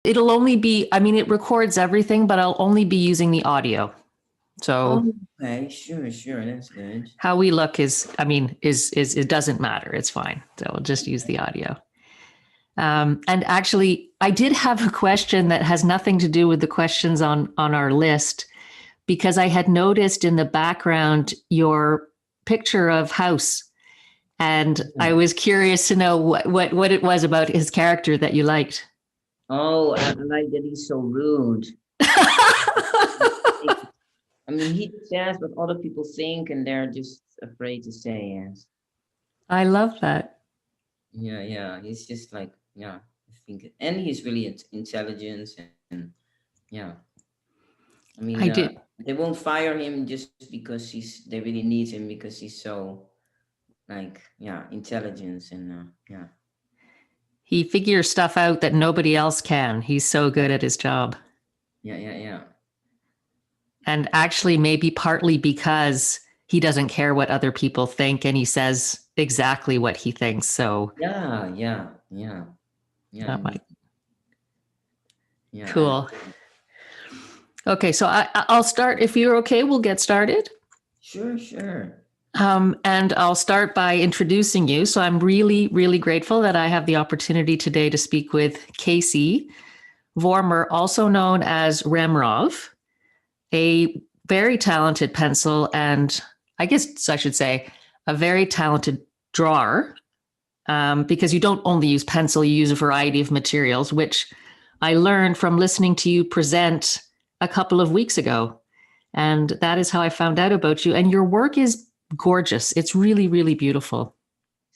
It'll only be, I mean, it records everything, but I'll only be using the audio. So Oh, okay, sure, that's good. how we look is, I mean, is it doesn't matter. It's fine. So we'll just use the audio. And actually, I did have a question that has nothing to do with the questions on our list, because I had noticed in the background your picture of House, and I was curious to know what it was about his character that you liked. Oh, I like that he's so rude. I mean, he says what other people think, and they're just afraid to say yes. I love that. Yeah. He's just like, yeah, I think, and he's really intelligent, and yeah. I mean, I did. they won't fire him just because they really need him because he's so like, yeah, intelligence and yeah. He figures stuff out that nobody else can. He's so good at his job. Yeah. And actually, maybe partly because he doesn't care what other people think and he says exactly what he thinks. So Yeah. that Indeed. might. Yeah, I Cool. Okay, so I'll start. If you're okay, we'll get started. sure. And I'll start by introducing you. So I'm really, really grateful that I have the opportunity today to speak with Casey Vormer, also known as Remrov, a very talented pencil, and I guess I should say a very talented drawer, because you don't only use pencil, you use a variety of materials, which I learned from listening to you present a couple of weeks ago. And that is how I found out about you. And your work is gorgeous. It's really, really beautiful.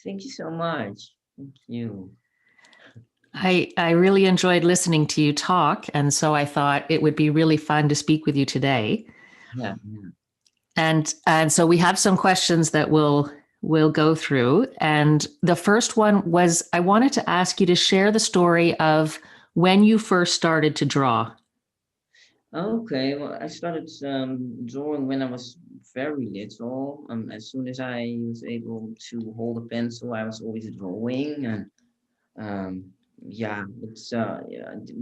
Thank you so much. Thank you. I really enjoyed listening to you talk. And so I thought it would be really fun to speak with you today. Yeah. And so we have some questions that we'll go through. And the first one was, I wanted to ask you to share the story of when you first started to draw. Okay, well, I started drawing when I was very little. As soon as I was able to hold a pencil, I was always drawing, and yeah,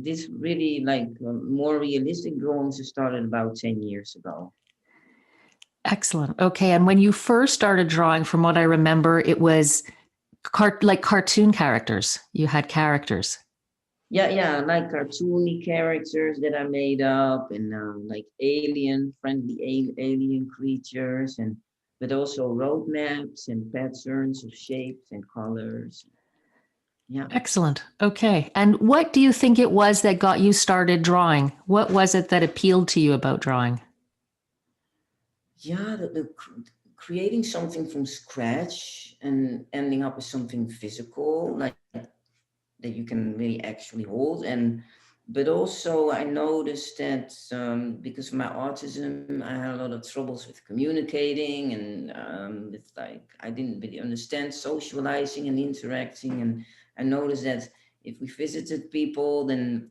this really like more realistic drawings started about 10 years ago. Excellent. Okay. And when you first started drawing, from what I remember, it was like cartoon characters. You had characters. Yeah, like cartoony characters that I made up, and like alien creatures, and but also road maps and patterns of shapes and colors. Yeah, Excellent. Okay. And what do you think it was that got you started drawing? What was it that appealed to you about drawing? yeah, creating something from scratch and ending up with something physical, like that you can really actually hold, and but also I noticed that because of my autism, I had a lot of troubles with communicating, and with like I didn't really understand socializing and interacting, and I noticed that if we visited people, then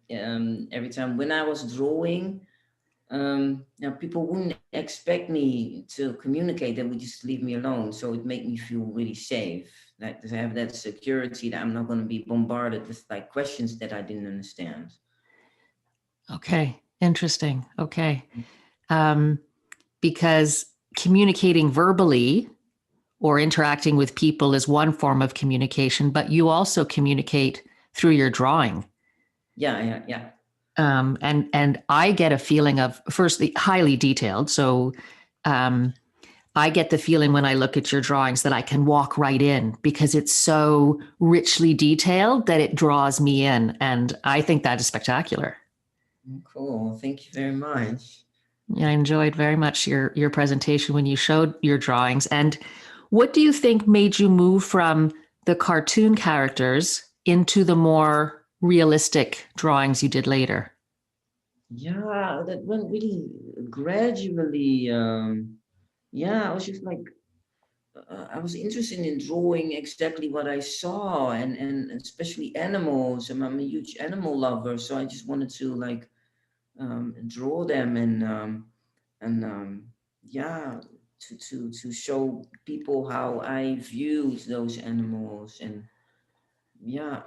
every time when I was drawing, now people wouldn't expect me to communicate. They would just leave me alone. So it made me feel really safe. Like to have that security that I'm not going to be bombarded with like questions that I didn't understand. Okay. Interesting. Okay. Um, because communicating verbally or interacting with people is one form of communication, but you also communicate through your drawing. Yeah. And I get a feeling of, firstly, highly detailed. So um, I get the feeling when I look at your drawings that I can walk right in because it's so richly detailed that it draws me in. And I think that is spectacular. Cool. Thank you very much. I enjoyed very much your presentation when you showed your drawings. And what do you think made you move from the cartoon characters into the more realistic drawings you did later? Yeah, that went really gradually. Yeah, I was just like I was interested in drawing exactly what I saw, and especially animals. I'm a huge animal lover, so I just wanted to like draw them, and yeah, to show people how I viewed those animals, and yeah,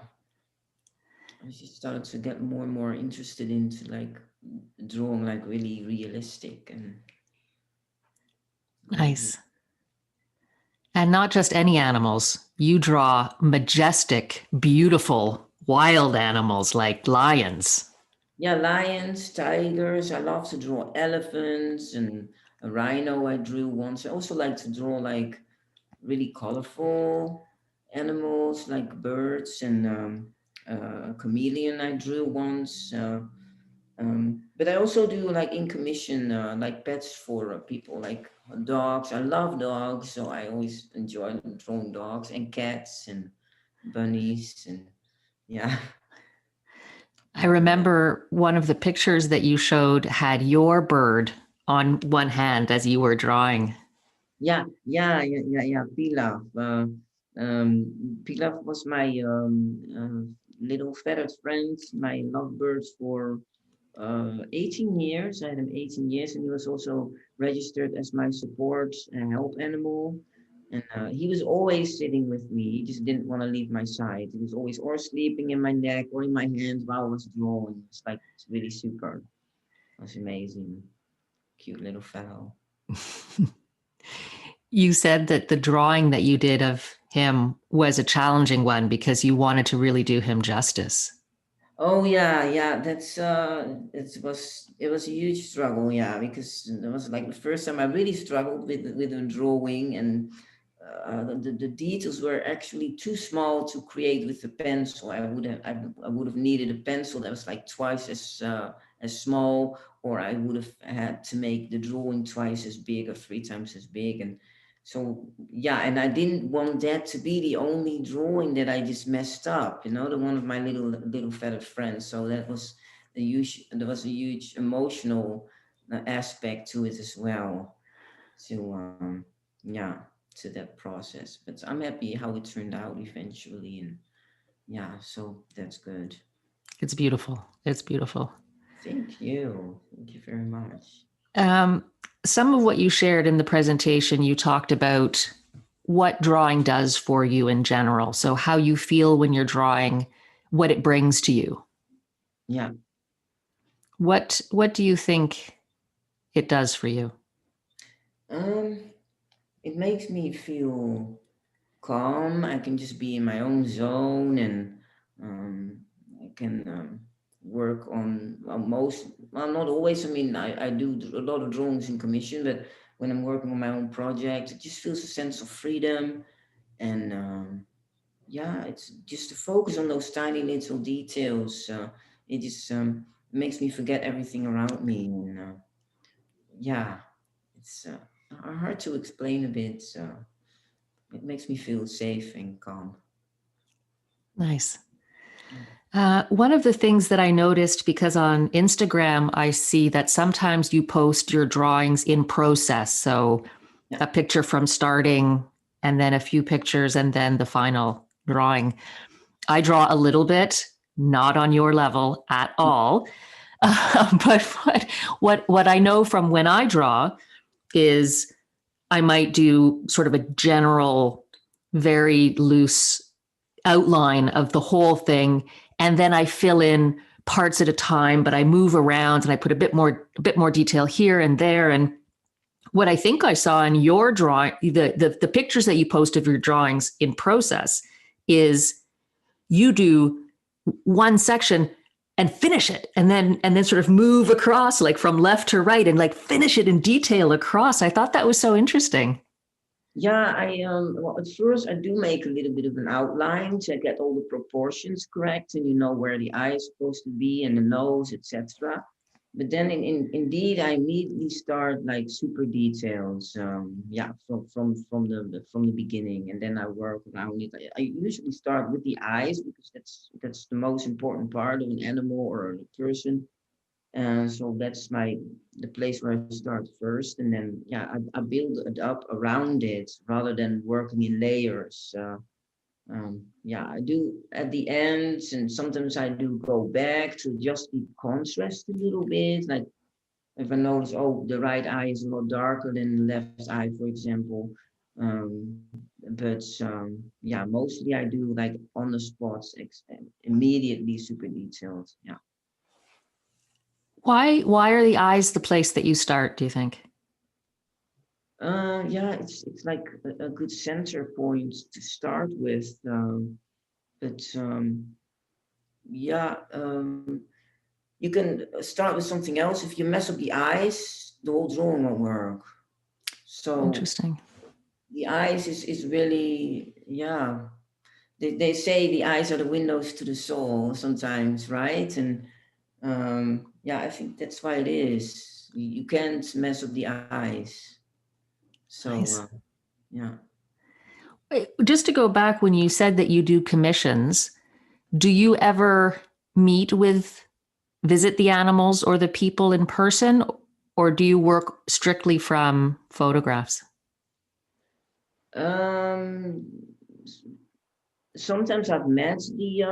I just started to get more and more interested into like drawing like really realistic and yeah. Nice. And not just any animals. You draw majestic, beautiful, wild animals like lions. Yeah, lions, tigers. I love to draw elephants and a rhino I drew once. I also like to draw like really colorful animals like birds and a chameleon I drew once. But I also do like in commission like pets for people like dogs. I love dogs, so I always enjoy drawing dogs and cats and bunnies and yeah. I Yeah. remember one of the pictures that you showed had your bird on one hand as you were drawing. Yeah. Pilaf. Pilaf was my little feathered friend, my lovebird for 18 years. I had him 18 years, and he was also registered as my support and help animal. And he was always sitting with me. He just didn't want to leave my side. He was always or sleeping in my neck or in my hands while I was drawing. It's like it's really super. It was amazing. Cute little fellow. You said that the drawing that you did of him was a challenging one because you wanted to really do him justice. Oh yeah. That's it was a huge struggle, yeah, because it was like the first time I really struggled with the drawing, and the details were actually too small to create with the pencil. I would have needed a pencil that was like twice as small, or I would have had to make the drawing twice as big or three times as big, and so yeah, and I didn't want that to be the only drawing that I just messed up, the one of my little feathered friends. So there was a huge emotional aspect to it as well. To yeah, to that process. But I'm happy how it turned out eventually, and yeah, so that's good. It's beautiful. It's beautiful. Thank you very much. Um, some of what you shared in the presentation, you talked about what drawing does for you in general. So, how you feel when you're drawing, what it brings to you. Yeah. What do you think it does for you? um it makes me feel calm. I can just be in my own zone, and um, I can work on well, not always. I mean, I do a lot of drawings in commission, but when I'm working on my own project, it just feels a sense of freedom. And yeah, it's just to focus on those tiny little details. It just makes me forget everything around me. And yeah, it's hard to explain a bit. It makes me feel safe and calm. Nice. Yeah. One of the things that I noticed, because on Instagram, I see that sometimes you post your drawings in process. So Yeah. a picture from starting, and then a few pictures, and then the final drawing. I draw a little bit, not on your level at all. But what I know from when I draw is I might do sort of a general, very loose outline of the whole thing, and then I fill in parts at a time, but I move around and I put a bit more detail here and there. And what I think I saw in your drawing, the pictures that you post of your drawings in process, is you do one section and finish it, and then sort of move across, like from left to right, and like finish it in detail across. I thought that was so interesting. Yeah, well, at first I do make a little bit of an outline to get all the proportions correct, and you know where the eye is supposed to be and the nose, etc. But then indeed I immediately start like super details, yeah, from the beginning, and then I work around it. I usually start with the eyes because that's the most important part of an animal or a person. So that's the place where I start first, and then yeah, I build it up around it rather than working in layers. Yeah, I do at the ends, and sometimes I do go back to just the contrast a little bit. Like if I notice, oh, the right eye is a lot darker than the left eye, for example. but yeah, mostly I do like on the spots, immediately super detailed. Yeah. Why are the eyes the place that you start, do you think? Yeah, it's like a good center point to start with. But yeah, you can start with something else. If you mess up the eyes, the whole drawing won't work. So Interesting. the eyes is really, yeah. They say the eyes are the windows to the soul sometimes, right? And yeah, I think that's why it is. You can't mess up the eyes. So Nice. yeah. Wait, just to go back, when you said that you do commissions, do you ever meet with, visit the animals or the people in person, or do you work strictly from photographs? Um, Sometimes I've met the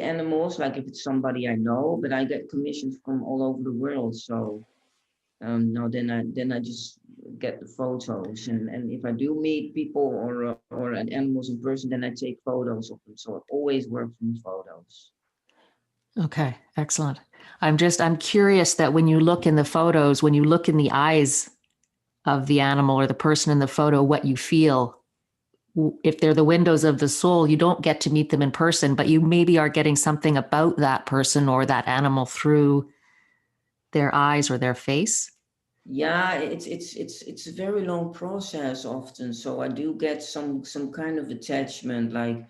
animals, like if it's somebody I know, but I get commissions from all over the world. So no, then I just get the photos, and if I do meet people or animals in person, then I take photos of them. So it always works from photos. Okay, excellent. I'm curious that when you look in the photos, when you look in the eyes of the animal or the person in the photo, what you feel. If they're the windows of the soul, you don't get to meet them in person, but you maybe are getting something about that person or that animal through their eyes or their face. Yeah, it's a very long process often. So I do get some kind of attachment, like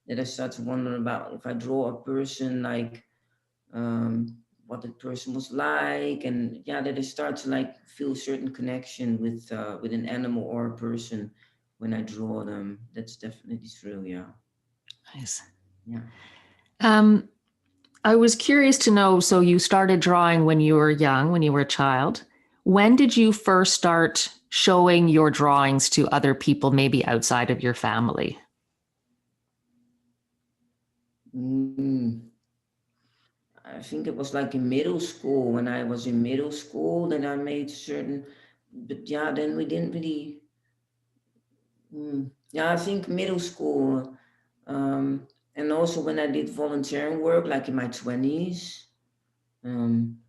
that I start to wonder about if I draw a person, like what the person was like, and yeah, that I start to like feel a certain connection with an animal or a person when I draw them. That's definitely true. Yeah, Nice. yeah. Um, I was curious to know, so you started drawing when you were young, when you were a child. When did you first start showing your drawings to other people, maybe outside of your family? Mm, I think it was like in middle school. When I was in middle school, then I made certain, but yeah, then we didn't really. Yeah, I think middle school, and also when I did volunteering work, like in my 20s. Um,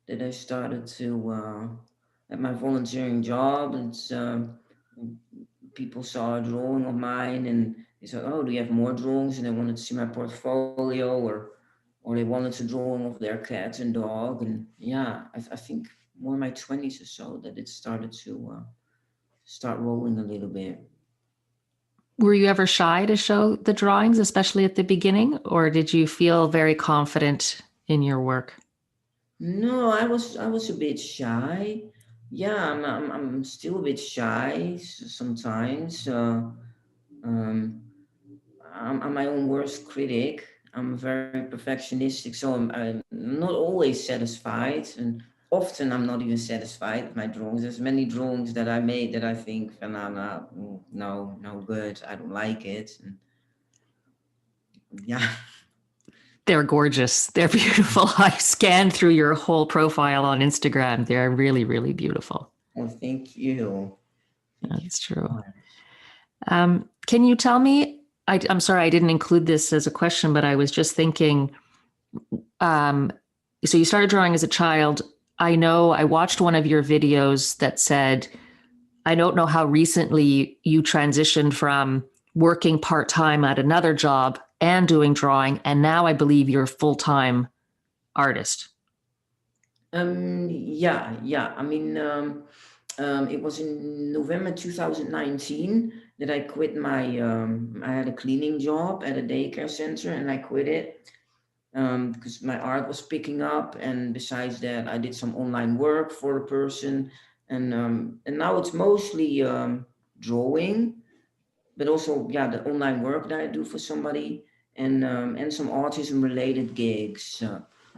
that I started to at my volunteering job. It's people saw a drawing of mine and they said, "Oh, do you have more drawings?" And they wanted to see my portfolio, or they wanted to drawing of their cat and dog. And yeah, I think more in my 20s or so that it started to start rolling a little bit. Were you ever shy to show the drawings, especially at the beginning, or did you feel very confident in your work? No, I was a bit shy. Yeah, I'm still a bit shy sometimes. Um, I'm my own worst critic. I'm very perfectionistic, so I'm not always satisfied, and often I'm not even satisfied with my drawings. There's many drawings that I made that I think, no, no, no, no good. I don't like it. And yeah, They're gorgeous. They're beautiful. I scanned through your whole profile on Instagram. They're really, really beautiful. well, thank you, thank you That's so true. much. Can you tell me? I'm sorry, I didn't include this as a question, but I was just thinking. Um, so you started drawing as a child. I know I watched one of your videos that said, I don't know how recently you transitioned from working part time at another job and doing drawing, and now I believe you're a full time artist. Yeah, yeah. I mean, it was in November 2019 that I quit my. I had a cleaning job at a daycare center, and I quit it because my art was picking up. And besides that, I did some online work for a person, and now it's mostly drawing, but also yeah, the online work that I do for somebody, and some autism related gigs,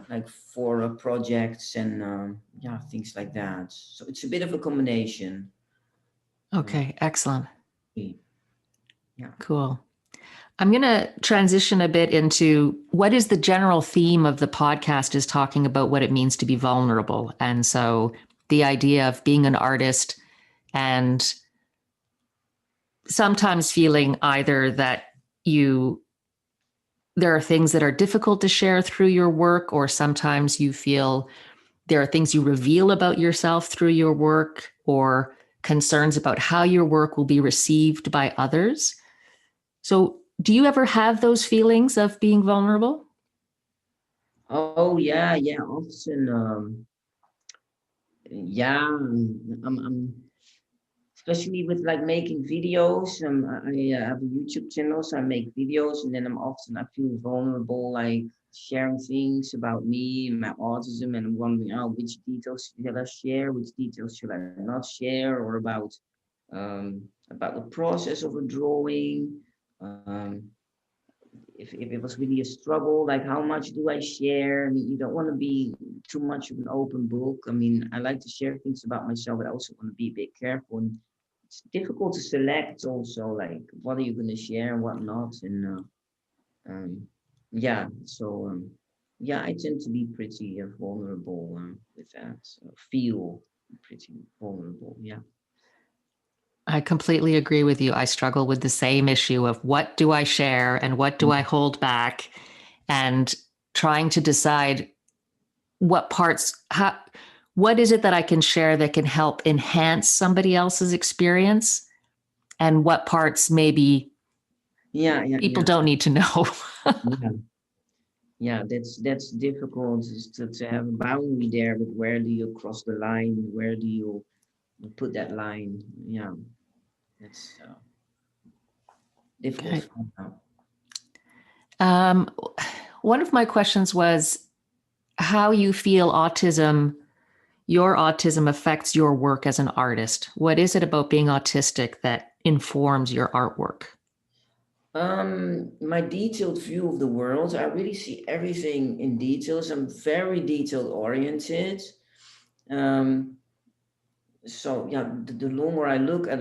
like for projects and yeah, things like that. So it's a bit of a combination. Uh, Okay, excellent. yeah. Cool. I'm going to transition a bit into what is the general theme of the podcast is talking about what it means to be vulnerable. And so the idea of being an artist and sometimes feeling either that there are things that are difficult to share through your work, or sometimes you feel there are things you reveal about yourself through your work, or concerns about how your work will be received by others. So, do you ever have those feelings of being vulnerable? Oh yeah, yeah. Often, yeah. I'm especially with like making videos. I have a YouTube channel, so I make videos, and then I feel vulnerable, like sharing things about me and my autism, and I'm wondering, oh, which details should I share, which details should I not share, or about the process of a drawing. Um, if it was really a struggle, like how much do I share? I mean, you don't want to be too much of an open book. I mean, I like to share things about myself, but I also want to be a bit careful. And it's difficult to select also, like what are you going to share and what not. And yeah, so yeah, I tend to be pretty vulnerable with that. So feel pretty vulnerable. Yeah. I completely agree with you. I struggle with the same issue of what do I share and what do I hold back, and trying to decide what is it that I can share that can help enhance somebody else's experience, and what parts maybe Yeah, yeah, people yeah, don't need to know. yeah. Yeah, that's difficult is to have a boundary there, but where do you cross the line? Where do you put that line? Yeah, that's difficult to Okay. find out. Um, One of my questions was how you feel your autism affects your work as an artist. What is it about being autistic that informs your artwork? My detailed view of the world, I really see everything in details. I'm very detail oriented. Um, so yeah, the longer I look at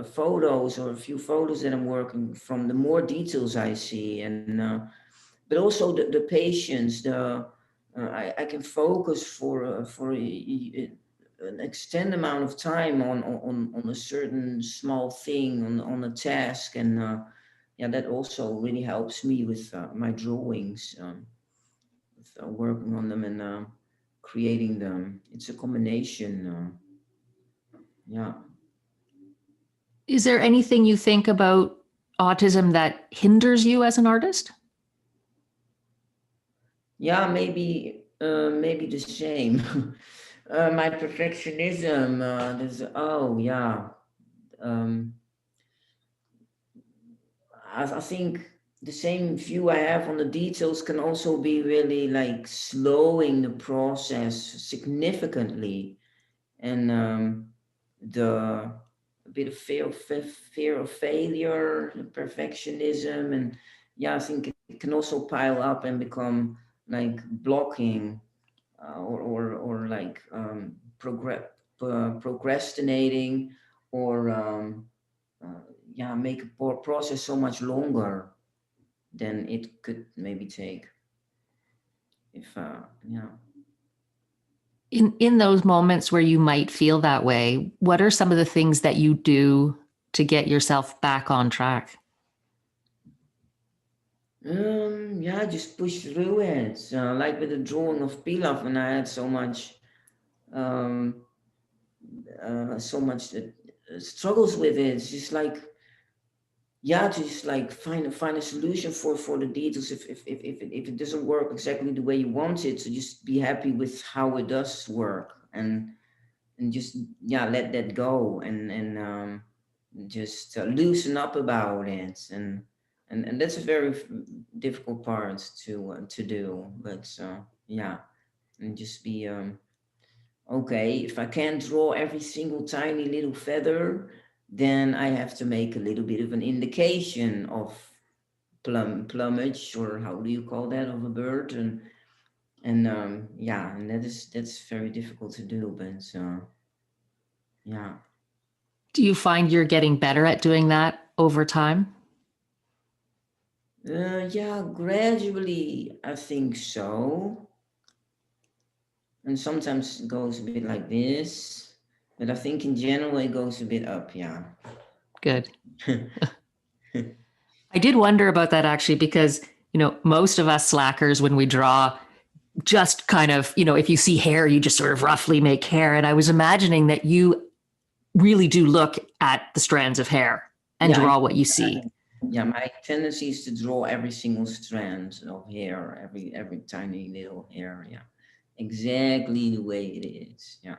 photos or a few photos that I'm working from, the more details I see, and but also the patience, I can focus an extended amount of time on a certain small thing, on a task, and yeah, that also really helps me with my drawings, with working on them and creating them. It's a combination. Yeah. Is there anything you think about autism that hinders you as an artist? Yeah, maybe the same. My perfectionism. Oh yeah. Um, I think the same view I have on the details can also be really like slowing the process significantly, and the a bit of fear of failure, the perfectionism, and yeah, I think it can also pile up and become like blocking, or like procrastinating, or uh, yeah, make a process so much longer than it could maybe take if yeah. In those moments where you might feel that way, what are some of the things that you do to get yourself back on track? Yeah, just push through it. Like with the drawing of pilaf, when I had um, so much struggles with it. It's just like, yeah, to just like find a solution for the details. If it doesn't work exactly the way you want it, so just be happy with how it does work, and just, yeah, let that go, and just loosen up about it, and that's a very difficult part to do, but yeah, and just be okay, if I can't draw every single tiny little feather, then I have to make a little bit of an indication of plumage, or how do you call that, of a bird, and yeah, and that's very difficult to do, but yeah. Do you find you're getting better at doing that over time? Yeah, gradually, I think so. And sometimes it goes a bit like this, but I think in general it goes a bit up. Yeah. Good. I did wonder about that actually, because, most of us slackers, when we draw, just kind of, if you see hair, you just sort of roughly make hair. And I was imagining that you really do look at the strands of hair and Yeah, draw what you see. yeah, my tendency is to draw every single strand of hair, every tiny little hair. Yeah, exactly the way it is. Yeah.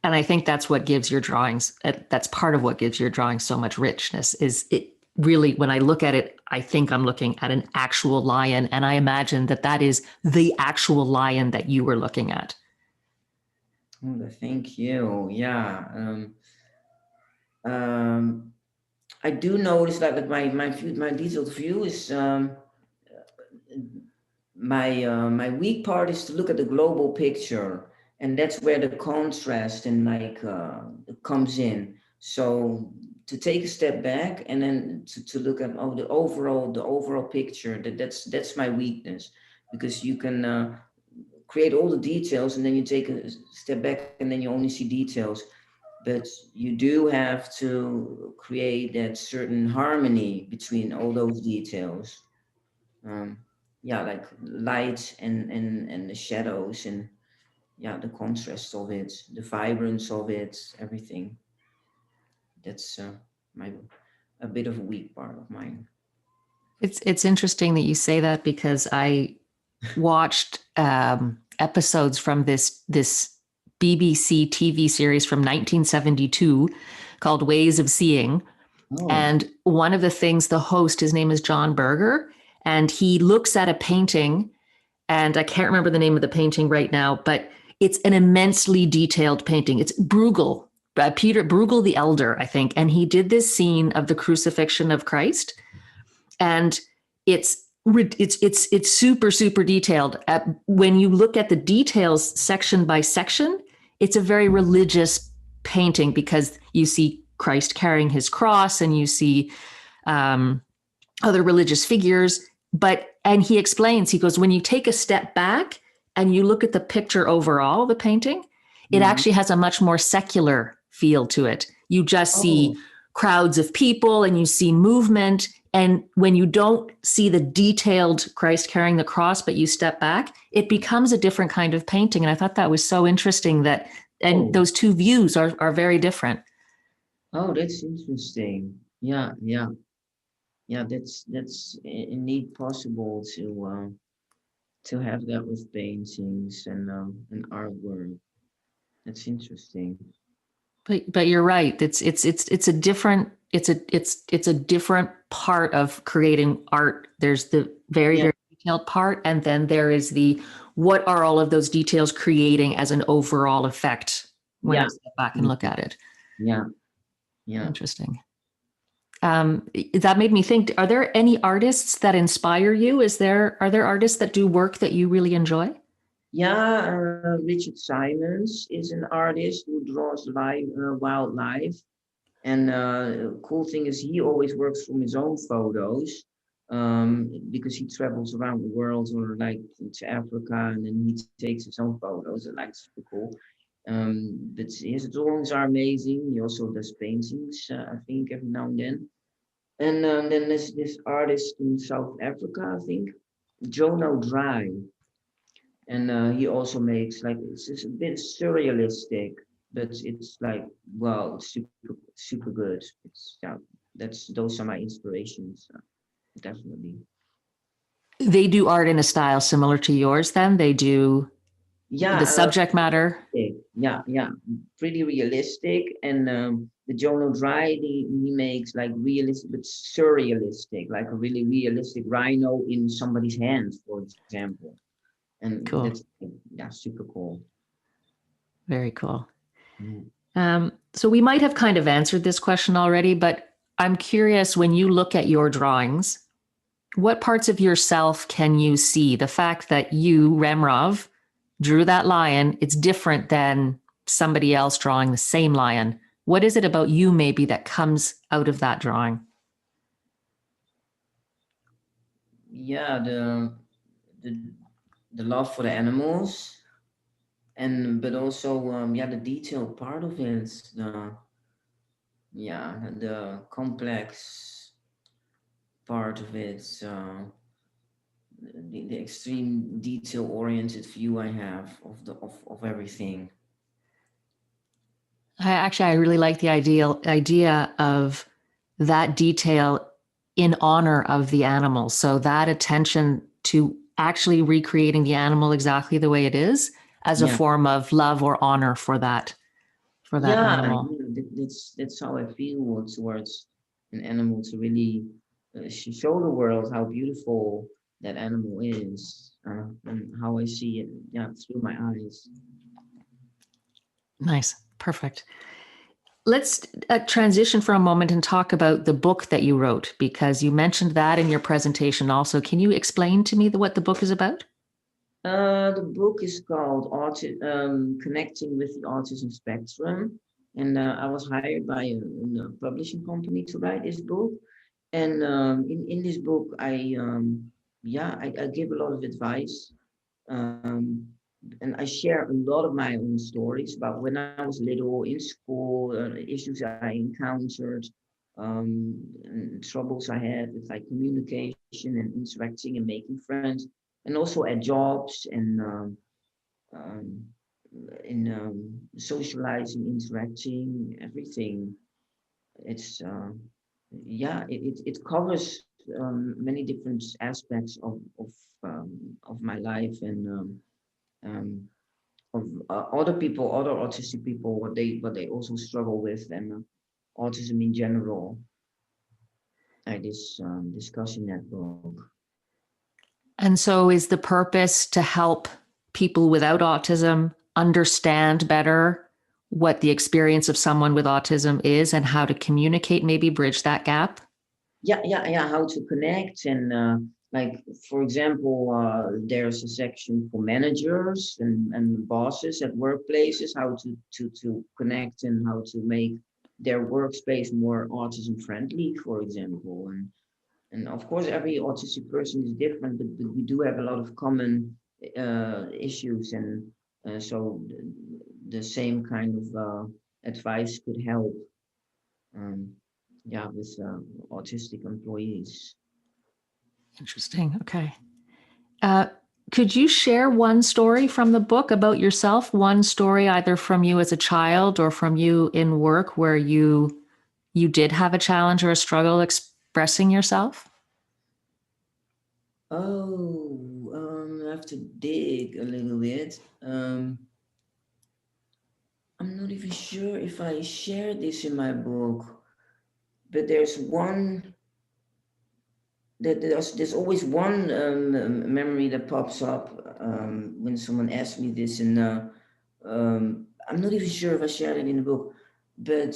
And I think that's what gives your drawings, that's part of what gives your drawings so much richness, is it really, when I look at it, I think I'm looking at an actual lion. And I imagine that that is the actual lion that you were looking at. Oh, thank you. Yeah. Um, I do notice that my detailed view is my weak part is to look at the global picture, and that's where the contrast and comes in. So to take a step back and then to look at the overall picture, that's my weakness, because you can create all the details and then you take a step back and then you only see details, but you do have to create that certain harmony between all those details. um, yeah, like light and the shadows, and yeah, the contrast of it, the vibrance of it, everything. That's my a bit of a weak part of mine. It's interesting that you say that, because I watched episodes from this BBC TV series from 1972 called Ways of Seeing. Oh. And one of the things, the host, his name is John Berger, and he looks at a painting, and I can't remember the name of the painting right now, but it's an immensely detailed painting. It's Bruegel, Peter Bruegel the Elder, I think. And he did this scene of the crucifixion of Christ, and it's super detailed. When you look at the details section by section, it's a very religious painting, because you see Christ carrying his cross, and you see um, other religious figures. And he explains, he goes, when you take a step back and you look at the picture overall, the painting, it Mhm. actually has a much more secular feel to it. You just see Oh. crowds of people and you see movement. And when you don't see the detailed Christ carrying the cross, but you step back, it becomes a different kind of painting. And I thought that was so interesting, and Oh. those two views are very different. Oh, that's interesting. Yeah, yeah, yeah. That's indeed possible to have that with paintings and artwork. That's interesting. But you're right. It's a different, it's a different part of creating art. There's the very, Yeah, very detailed part, and then there is the, what are all of those details creating as an overall effect when I yeah, step back and look at it. yeah, yeah. Interesting. That made me think, are there any artists that inspire you? Are there artists that do work that you really enjoy? Yeah, Richard Simons is an artist who draws wildlife. And cool thing is he always works from his own photos, because he travels around the world, or like to Africa, and then he takes his own photos. And like super cool. But his drawings are amazing. He also does paintings, I think, every now and then. And then there's this artist in South Africa, I think, Jono Dry, and he also makes like it's a bit surrealistic, but it's like, well, it's super good. It's yeah, that's those are my inspirations, definitely. They do art in a style similar to yours, then? They do the Yeah, subject matter. yeah, pretty realistic. And the Jono Dry, he makes like realistic but surrealistic, like a really realistic rhino in somebody's hand, for example. And Cool. that's, yeah, super cool. Very cool. Mm. So we might have kind of answered this question already, but I'm curious, when you look at your drawings, what parts of yourself can you see? The fact that you, Remrov, drew that lion, it's different than somebody else drawing the same lion. What is it about you maybe that comes out of that drawing? Yeah, the the love for the animals, and but also yeah, the detailed part of it. yeah, the complex part of it, the extreme detail-oriented view I have of of everything. I really like the idea of that detail in honor of the animal. So that attention to actually recreating the animal exactly the way it is as a Yeah, form of love or honor for that yeah, animal. that's how I feel towards an animal, to really show the world how beautiful that animal is, and how I see it, yeah, through my eyes. Nice. Perfect. Let's transition for a moment and talk about the book that you wrote, because you mentioned that in your presentation also. Can you explain to me what the book is about? The book is called Connecting with the Autism Spectrum. And I was hired by a publishing company to write this book. And in this book, I give a lot of advice. Um, and I share a lot of my own stories about when I was little in school, issues I encountered, and troubles I had with like communication and interacting and making friends, and also at jobs and um, in socializing, interacting, everything. It's it covers many different aspects of my life, and um, of other people, other autistic people, what they also struggle with, and autism in general. I discuss in that book. And so, is the purpose to help people without autism understand better what the experience of someone with autism is and how to communicate, maybe bridge that gap? Yeah, how to connect, and like, for example, there's a section for managers and bosses at workplaces, how to connect and how to make their workspace more autism friendly, for example. And of course, every autistic person is different, but we do have a lot of common issues, and so the same kind of advice could help, um, yeah, with autistic employees. Interesting. Okay. Uh, could you share one story from the book about yourself? One story either from you as a child or from you in work where you did have a challenge or a struggle expressing yourself? Oh, I have to dig a little bit. I'm not even sure if I shared this in my book, but there's always one memory that pops up when someone asks me this, and I'm not even sure if I shared it in the book, but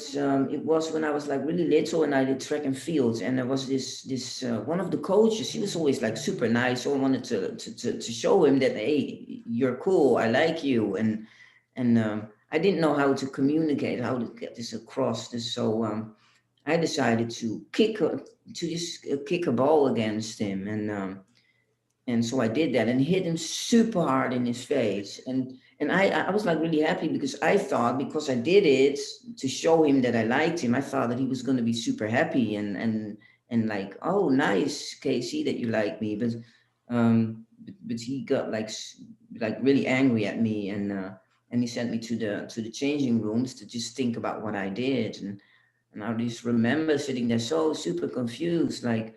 it was when I was like really little and I did track and field, and there was this one of the coaches. He was always like super nice. So I wanted to show him that, hey, you're cool, I like you, and I didn't know how to communicate, how to get this across. So I decided to just kick a ball against him, and so I did that and hit him super hard in his face. And I was like really happy, because I thought, because I did it to show him that I liked him, I thought that he was going to be super happy, and like, oh, nice, Casey, that you like me. But he got like really angry at me, and he sent me to the changing rooms to just think about what I did. And I just remember sitting there so super confused, like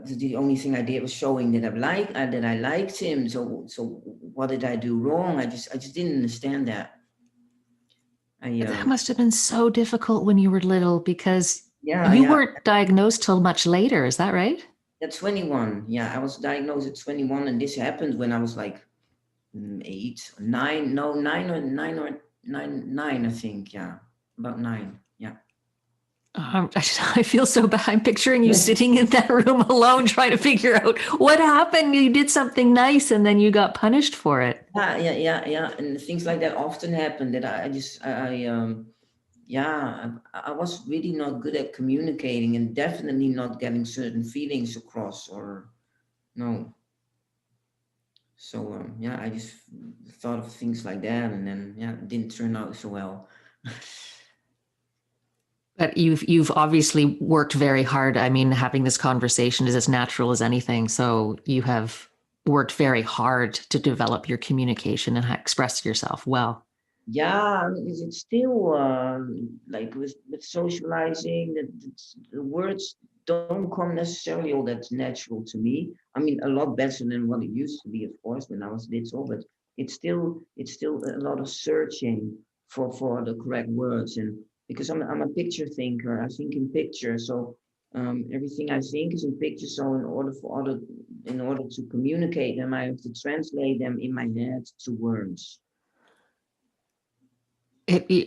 the only thing I did was showing that I liked him. So what did I do wrong? I just didn't understand that. I That must have been so difficult when you were little because Yeah, you yeah. weren't diagnosed till much later. Is that right? At 21, yeah, I was diagnosed at 21, and this happened when I was like 8, 9, no, 9, I think, yeah, about 9, yeah. I feel so bad. I'm picturing you sitting in that room alone trying to figure out what happened. You did something nice and then you got punished for it. Yeah, and things like that often happen, that yeah, I was really not good at communicating, and definitely not getting certain feelings across, or no. So yeah, I just thought of things like that, and then yeah, it didn't turn out so well. But you've obviously worked very hard. I mean, having this conversation is as natural as anything. So you have worked very hard to develop your communication and express yourself well. Yeah, I mean, it's still like with socializing, the words don't come necessarily all that natural to me. I mean, a lot better than what it used to be, of course, when I was little, but it's still a lot of searching for the correct words. And because I'm a picture thinker, I think in pictures, so everything I think is in pictures. So in order to communicate them, I have to translate them in my head to words.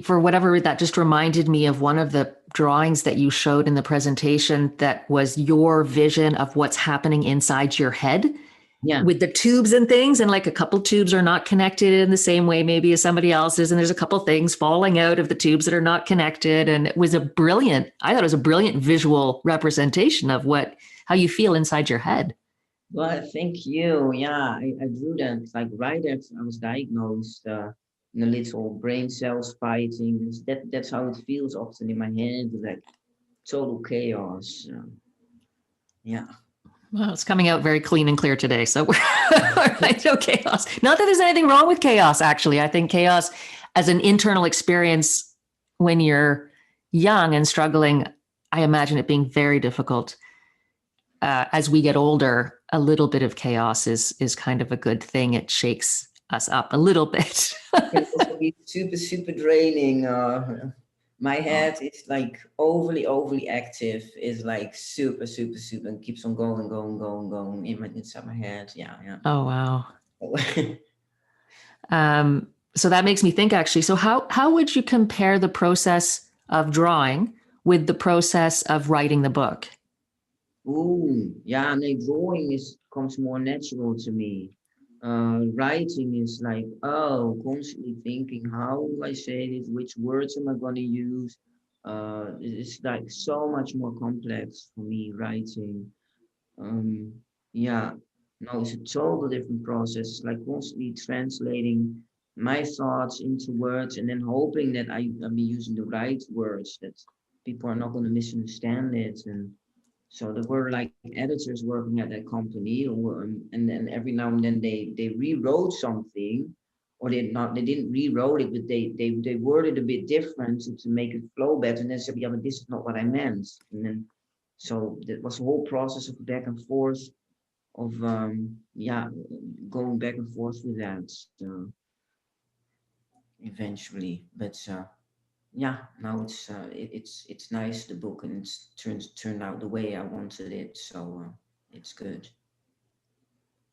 For whatever, that just reminded me of one of the drawings that you showed in the presentation that was your vision of what's happening inside your head Yeah. with the tubes and things. And like a couple tubes are not connected in the same way, maybe as somebody else's. And there's a couple things falling out of the tubes that are not connected. And it was I thought it was a brilliant visual representation of how you feel inside your head. Well, thank you. Yeah, I drew that like right after I was diagnosed, in a little brain cells fighting. That's how it feels often in my head, like total chaos. Yeah. Well, it's coming out very clean and clear today. So we're all right. No chaos. Not that there's anything wrong with chaos, actually. I think chaos as an internal experience when you're young and struggling, I imagine it being very difficult. As we get older, a little bit of chaos is kind of a good thing. It shakes us up a little bit. Can also be super, super draining. My head is like overly active, is like super, super, super, and keeps on going, going, going, going inside my head. Yeah, Oh, wow. yeah. So that makes me think, actually. So how would you compare the process of drawing with the process of writing the book? Ooh, yeah, and drawing is comes more natural to me. Writing is like, oh, constantly thinking, how will I say this? Which words am I going to use? It's like so much more complex for me, writing. Um, yeah, no, it's a total different process. It's like constantly translating my thoughts into words and then hoping that I'll be using the right words, that people are not going to misunderstand it. And so there were like editors working at that company, and then every now and then they rewrote something, or they didn't rewrote it, but they worded a bit different to make it flow better. And then said, yeah, but this is not what I meant. And then so that was a whole process of back and forth of yeah, going back and forth with that eventually. But yeah, now it's nice, the book, and it's turned out the way I wanted it, so it's good.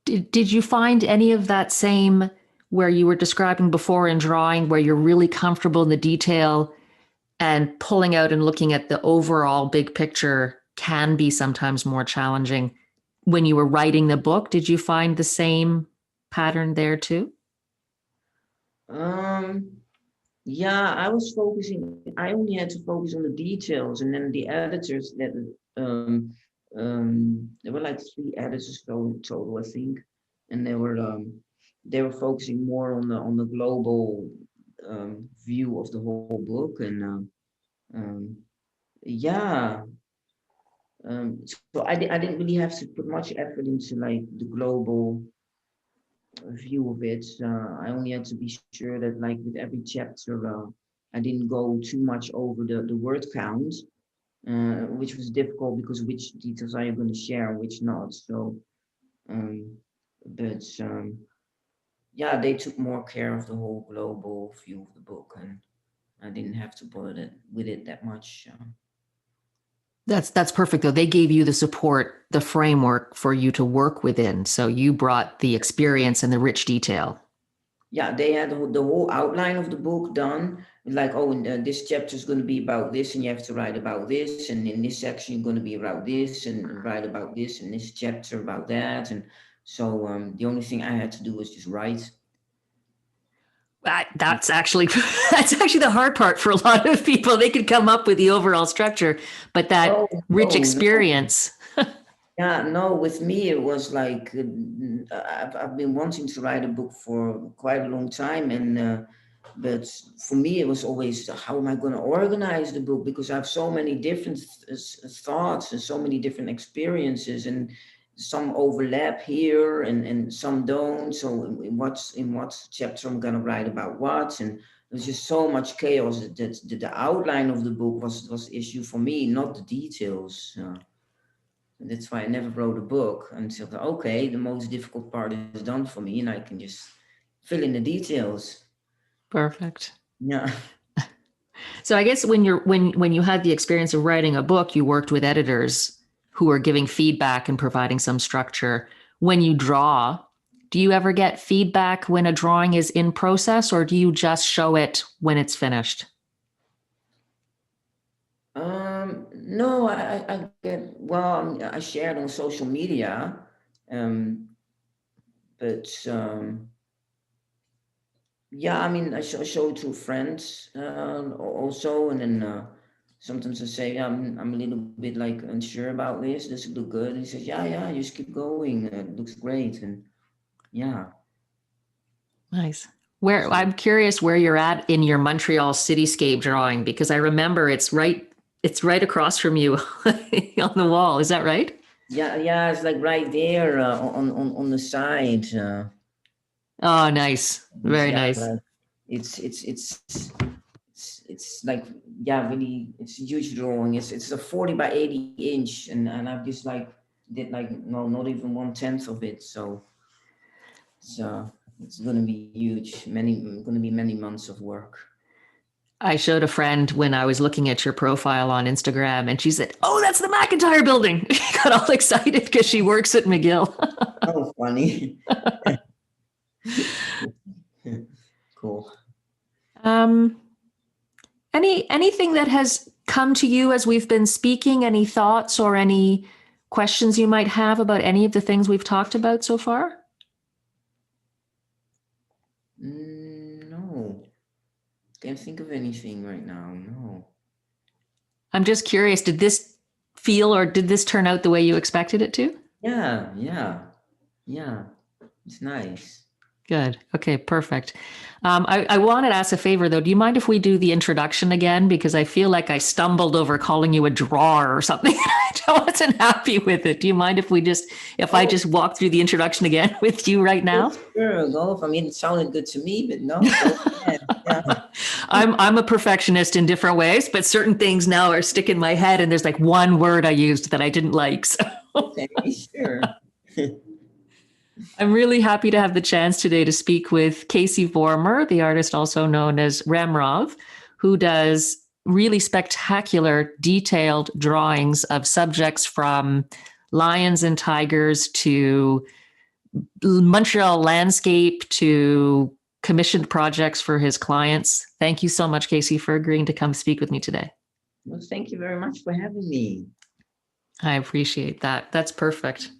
Did you find any of that same where you were describing before in drawing, where you're really comfortable in the detail and pulling out and looking at the overall big picture can be sometimes more challenging? When you were writing the book, did you find the same pattern there too? Um, yeah, I only had to focus on the details, and then the editors that um there were like three editors total, I think, and they were focusing more on the global view of the whole book, and um, yeah, so I didn't really have to put much effort into like the global view of it. I only had to be sure that like with every chapter, I didn't go too much over the word count, which was difficult because which details are you going to share and which not. So, um, but yeah, they took more care of the whole global view of the book, and I didn't have to bother with it that much. That's perfect though. They gave you the support, the framework for you to work within. So you brought the experience and the rich detail. Yeah, they had the whole outline of the book done. Like, oh, and, this chapter is going to be about this, and you have to write about this, and in this section you're going to be about this, and write about this, and this chapter about that. And so the only thing I had to do was just write. That's actually that's actually the hard part for a lot of people. They could come up with the overall structure, but that Oh rich no. experience. Yeah, no, with me it was like I've been wanting to write a book for quite a long time, and but for me, it was always, how am I going to organize the book? Because I have so many different thoughts and so many different experiences, and some overlap here and some don't. So in what chapter I'm going to write about what, and there's just so much chaos that the outline of the book was the issue for me, not the details. And that's why I never wrote a book until okay, the most difficult part is done for me, and I can just fill in the details. Perfect. Yeah. So I guess when you had the experience of writing a book, you worked with editors who are giving feedback and providing some structure. When you draw, do you ever get feedback when a drawing is in process, or do you just show it when it's finished? No, I get, well, I share it on social media, but yeah, I mean, I show it to friends also, and then sometimes I say, yeah, I'm a little bit like unsure about this. Does it look good? He says, yeah, just keep going. It looks great, and yeah. Nice. Where I'm curious where you're at in your Montreal cityscape drawing, because I remember it's right across from you on the wall. Is that right? Yeah, it's like right there on the side. Oh, nice. Very Yeah, nice. like, it's like, yeah, really, it's a huge drawing. It's a 40 by 80 inch, and I've just like did like, no, not even 1/10 of it. So it's gonna be huge. Gonna be many months of work. I showed a friend when I was looking at your profile on Instagram, and she said, "Oh, that's the McIntyre building." She got all excited because she works at McGill. Oh, funny. Cool. um, anything that has come to you as we've been speaking? Any thoughts or any questions you might have about any of the things we've talked about so far? No, can't think of anything right now. No. I'm just curious, did this feel or did this turn out the way you expected it to? Yeah. It's nice. Good. Okay, perfect. I wanted to ask a favor though. Do you mind if we do the introduction again? Because I feel like I stumbled over calling you a drawer or something. I wasn't happy with it. Do you mind if I just walk through the introduction again with you right now? Sure, golf. I mean, it sounded good to me, but no, go ahead. Yeah. I'm a perfectionist in different ways, but certain things now are stick in my head, and there's like one word I used that I didn't like. So. Okay, sure. I'm really happy to have the chance today to speak with Casey Vormer, the artist also known as Remrov, who does really spectacular, detailed drawings of subjects from lions and tigers to Montreal landscape to commissioned projects for his clients. Thank you so much, Casey, for agreeing to come speak with me today. Well, thank you very much for having me. I appreciate that. That's perfect.